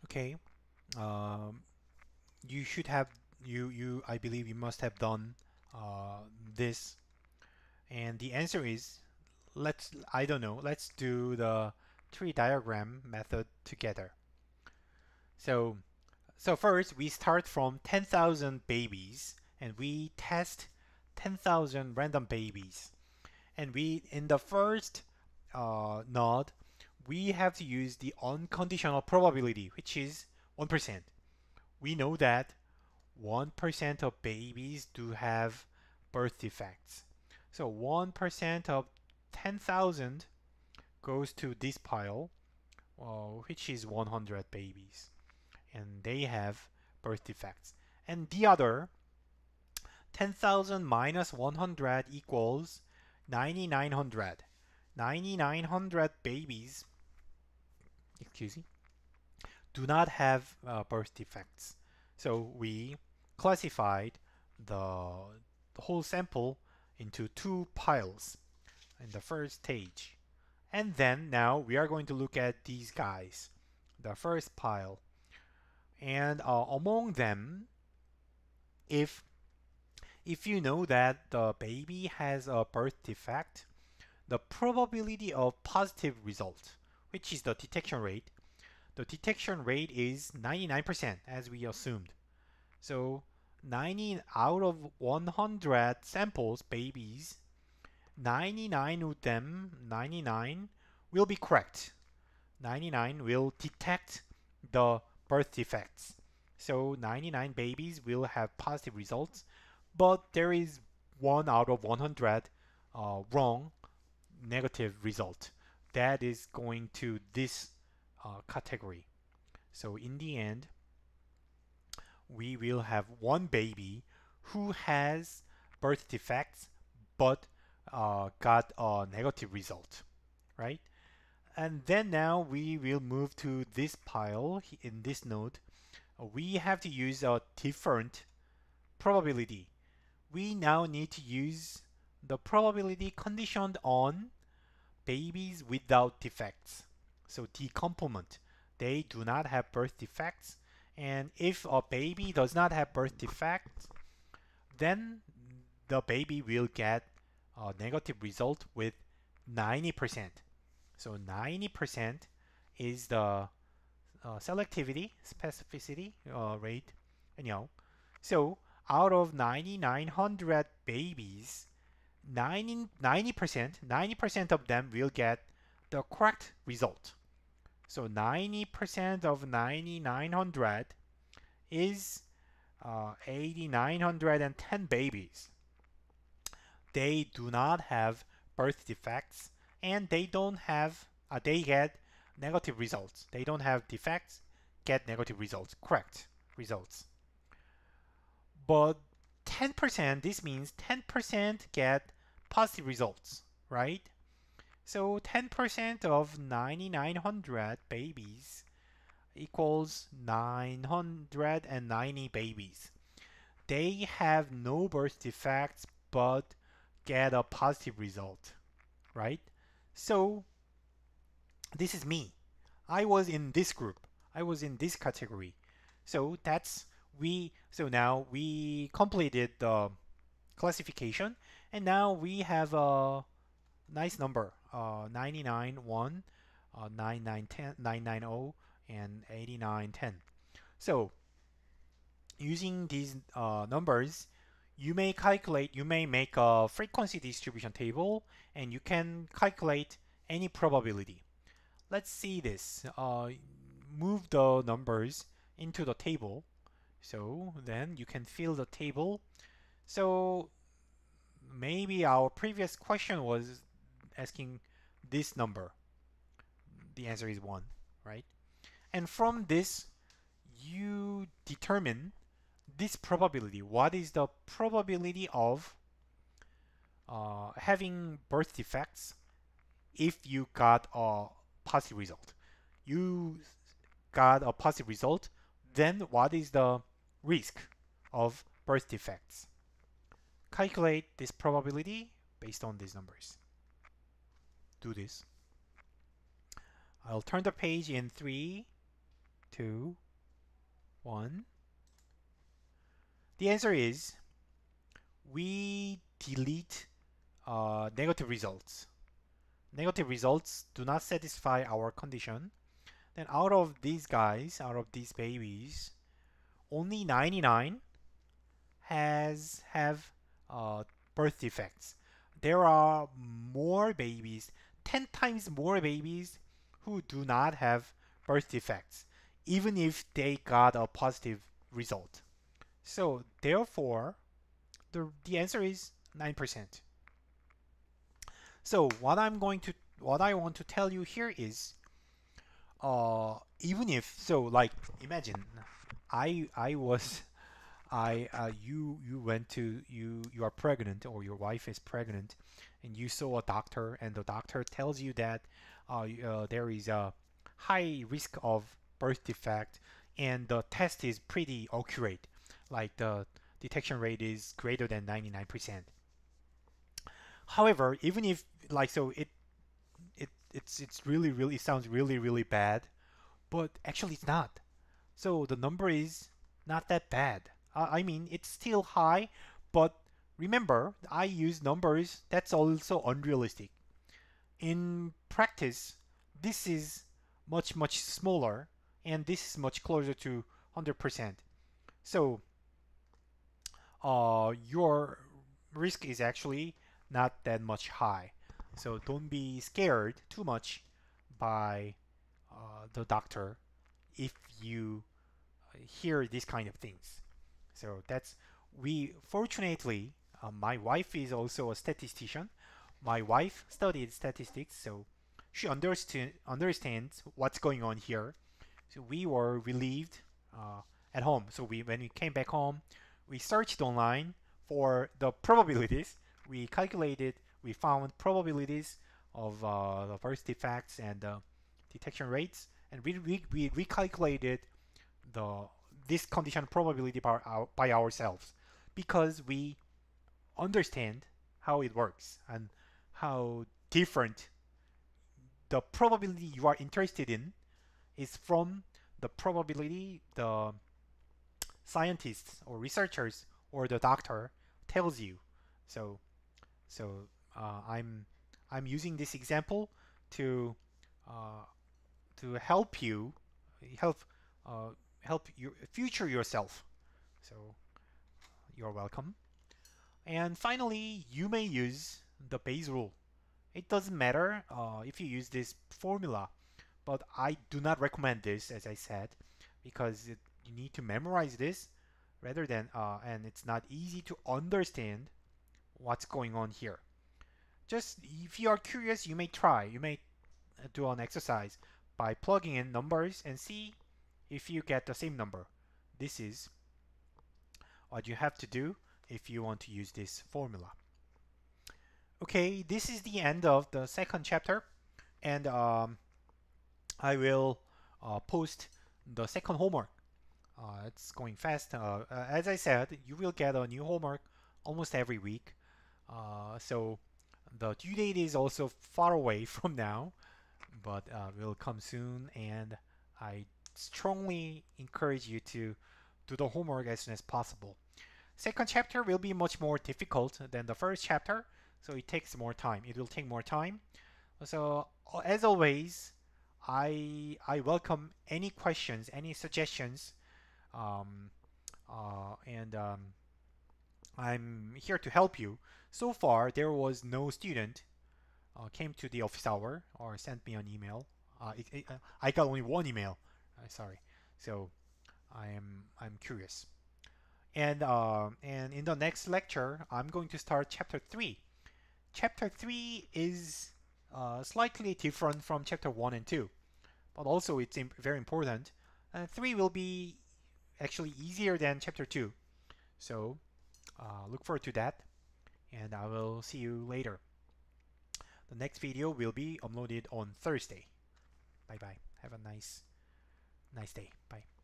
Okay. Um, you should have I believe you must have done this, and the answer is let's I don't know. Let's do the tree diagram method together. So first we start from 10,000 babies and we test 10,000 random babies. And we in the first node we have to use the unconditional probability, which is 1%. We know that 1% of babies do have birth defects. So 1% of 10,000 goes to this pile, which is 100 babies, and they have birth defects. And the other 10,000 minus 100 equals 9,900. 9,900 babies, excuse me, do not have birth defects. So we classified the whole sample into two piles in the first stage. And then now we are going to look at these guys, the first pile. And among them, if you know that the baby has a birth defect, the probability of positive result, which is the detection rate, the detection rate is 99% as we assumed. So 90 out of 100 samples, babies, 99 of them, 99 will be correct. 99 will detect the birth defects. So 99 babies will have positive results, but there is 1 out of 100 wrong negative result. That is going to this category. So in the end, we will have one baby who has birth defects but got a negative result, right? And then now we will move to this pile in this node. We have to use a different probability. We now need to use the probability conditioned on babies without defects. So the complement, they do not have birth defects. And if a baby does not have birth defects, then the baby will get a negative result with 90%. So 90% is the selectivity, specificity rate. So out of 9,900 babies, 90% of them will get the correct result. So 90% of 9,900 is 8,910 babies. They do not have birth defects and they don't have, they get negative results. They don't have defects, get negative results, correct results. But 10%, this means 10% get positive results, right? So 10% of 9,900 babies equals 990 babies. They have no birth defects but get a positive result, right? So this is me. I was in this group. I was in this category. So so now we completed the classification and now we have a nice number, 99, 1, 990, and 8910. So using these numbers, you may make a frequency distribution table and you can calculate any probability. Let's see this. Move the numbers into the table. So then you can fill the table. So maybe our previous question was asking this number. The answer is 1, right? And from this, you determine this probability. What is the probability of having birth defects if you got a positive result? You got a positive result, then what is the risk of birth defects? Calculate this probability based on these numbers. Do this. I'll turn the page in 3, 2, 1. The answer is we delete negative results. Negative results do not satisfy our condition. Then out of these guys, out of these babies, only 99 have uh, birth defects. There are more babies, 10 times more babies who do not have birth defects, even if they got a positive result. So therefore, the answer is 9%. So what I want to tell you here is, even if so, like imagine I was you went to you are pregnant or your wife is pregnant and you saw a doctor and the doctor tells you that there is a high risk of birth defect and the test is pretty accurate, like the detection rate is greater than 99%. However, even if like so it's really it sounds really bad, but actually it's not. So the number is not that bad. I mean, it's still high, but remember, I use numbers that's also unrealistic. In practice, this is much smaller, and this is much closer to 100%. So your risk is actually not that much high. So don't be scared too much by the doctor if you hear these kind of things. So that's we fortunately my wife is also a statistician. My wife studied statistics, so she understands what's going on here. So we were relieved at home. So when we came back home, we searched online for the probabilities. We calculated, we found probabilities of the birth defects and detection rates, and we recalculated the this condition probability by ourselves because we understand how it works and how different the probability you are interested in is from the probability the scientists or researchers or the doctor tells you. So so I'm using this example to uh, help you help uh, help you future yourself. So you're welcome. And finally, you may use the Bayes rule. It doesn't matter if you use this formula, but I do not recommend this, as I said, because you need to memorize this rather than, and it's not easy to understand what's going on here. Just if you are curious, you may try. You may do an exercise by plugging in numbers and see if you get the same number. This is what you have to do if you want to use this formula. Okay, this is the end of the second chapter, and I will post the second homework. It's going fast. As I said, you will get a new homework almost every week. So the due date is also far away from now, but will come soon, and I strongly encourage you to do the homework as soon as possible. Second chapter will be much more difficult than the first chapter, so it takes more time. It will take more time. So as always, I welcome any questions, any suggestions, um, and I'm here to help you. So far, there was no student came to the office hour or sent me an email. I got only one email. Sorry. So I'm curious. And in the next lecture, I'm going to start chapter 3. Chapter 3 is slightly different from chapter 1 and 2, but also it's very important. 3 will be actually easier than chapter 2. So look forward to that, and I will see you later. The next video will be uploaded on Thursday. Bye bye. Have a nice day. Bye.